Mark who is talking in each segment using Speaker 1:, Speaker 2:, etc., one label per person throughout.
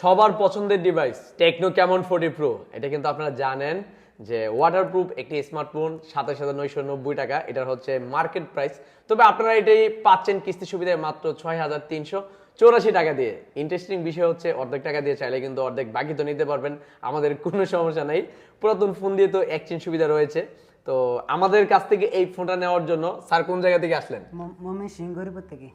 Speaker 1: সবার পছন্দের device techno Camon 40 pro, এটা কিন্তু আপনারা জানেন যে ওয়াটারপ্রুফ একটি স্মার্টফোন ২৭,৯৯০ টাকা এটার হচ্ছে মার্কেট প্রাইস। তবে আপনারা এটাই পাচ্ছেন কিস্তি সুবিধায় মাত্র ৬,৩৮৪ টাকা দিয়ে। ইন্টারেস্টিং বিষয় হচ্ছে অর্ধেক টাকা দিয়ে চাইলে কিন্তু অর্ধেক বাকি তো নিতে পারবেন, আমাদের কোনো সমস্যা নাই। পুরাতন ফোন দিয়ে তো এক্সচেঞ্জ সুবিধা রয়েছে। তো আমাদের কাছ থেকে এই ফোনটা নেওয়ার জন্য স্যার কোন জায়গা থেকে আসলেন?
Speaker 2: ময়মনসিংহ গরিপুর থেকে।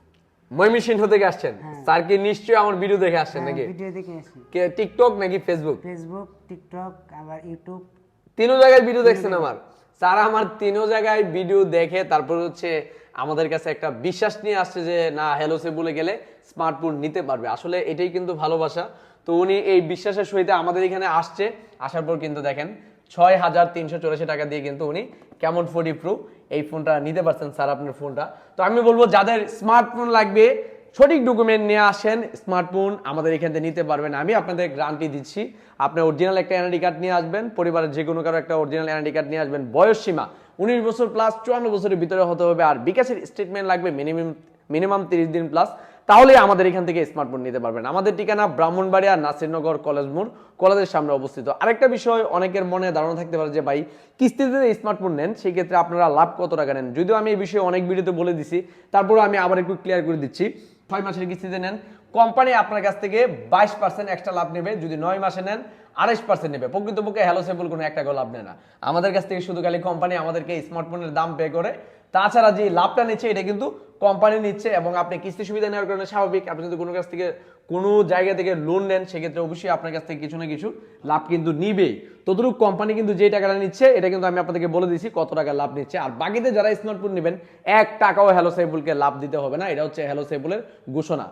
Speaker 1: ময়মনসিংহ থেকে আসছেন? স্যার কি নিশ্চয়ই আমার ভিডিও দেখে আসছেন নাকি?
Speaker 2: ভিডিও দেখে আসি।
Speaker 1: কে টিকটক নাকি ফেসবুক?
Speaker 2: ফেসবুক, টিকটক, আবার ইউটিউব,
Speaker 1: তিনও জায়গায় ভিডিও দেখছেন আমার। স্যার আমার তিনও জায়গায় ভিডিও দেখে তারপর হচ্ছে আমাদের কাছে একটা বিশ্বাস নিয়ে আসছে যে না হ্যালো সে বলে গেলে স্মার্টফোন নিতে পারবে। আসলে এটাই কিন্তু ভালোবাসা। তো উনি এই বিশ্বাসের সহিত আমাদের এখানে আসছে, আসার পর কিন্তু দেখেন ৬,৩৮৪ টাকা দিয়ে কিন্তু উনি কেমন 40 প্রো এই ফোনটা নিতে পারছেন স্যার আপনার ফোনটা। তো আমি বলবো যাদের স্মার্টফোন লাগবে সঠিক ডকুমেন্ট নিয়ে আসেন, স্মার্টফোন আমাদের এখান থেকে নিতে পারবেন। আমি আপনাদের গ্যারান্টি দিচ্ছি, আপনি অরিজিনাল একটা এনআইডি কার্ড নিয়ে আসবেন, পরিবারের যে কোনো কারো একটা অরিজিনাল এনআইডি কার্ড নিয়ে আসবেন। বয়স সীমা 19 বছর প্লাস 54 বছরের ভিতরে হতে হবে, আর বিকাশের স্টেটমেন্ট লাগবে মিনিমাম 30 দিন প্লাস। তাহলে আমাদের এখান থেকে স্মার্টফোন নিতে পারবেন। আমাদের ঠিকানা ব্রাহ্মণবাড়িয়া নাসিরনগর কলেজ মোড়, কলেজের সামনে অবস্থিত। আরেকটা বিষয় অনেকের মনে ধারণা থাকতে পারে যে ভাই কিস্তিতে স্মার্টফোন নেন, সেই ক্ষেত্রে আপনারা লাভ কত টাকা নেন। যদিও আমি এই বিষয়ে অনেক ভিডিওতে বলে দিছি, তারপরে আমি আবার একটু ক্লিয়ার করে দিচ্ছি। 6 মাসের কিস্তিতে নেন, কোম্পানি আপনার কাছ থেকে 22% এক্সট্রা লাভ নেবে। যদি 9 মাসে নেন 28% নেবে। প্রকৃতপক্ষে হ্যালো সেবল কোনো 1 টাকাও লাভ নেয় না আমাদের কাছ থেকে, শুধু খালি কোম্পানি আমাদেরকে স্মার্টফোনের দাম পে করে। তাছাড়া যে লাভটা নিচ্ছে এটা কিন্তু কোম্পানি নিচ্ছে, এবং আপনি কিস্তি সুবিধা নেওয়ার কারণে স্বাভাবিক আপনি যদি কোনো কাছ থেকে কোনো জায়গা থেকে লোন নেন সেক্ষেত্রে অবশ্যই আপনার কাছ থেকে কিছু না কিছু লাভ কিন্তু নিবেই। ততটুকু কোম্পানি কিন্তু যে টাকাটা নিচ্ছে এটা কিন্তু আমি আপনাদেরকে বলে দিচ্ছি কত টাকা লাভ নিচ্ছে। আর বাকিতে যারা স্মার্টফোন নেবেন 1 টাকাও হ্যালো সেবলকে লাভ দিতে হবে না, এটা হচ্ছে হ্যালো সেবলের ঘোষণা।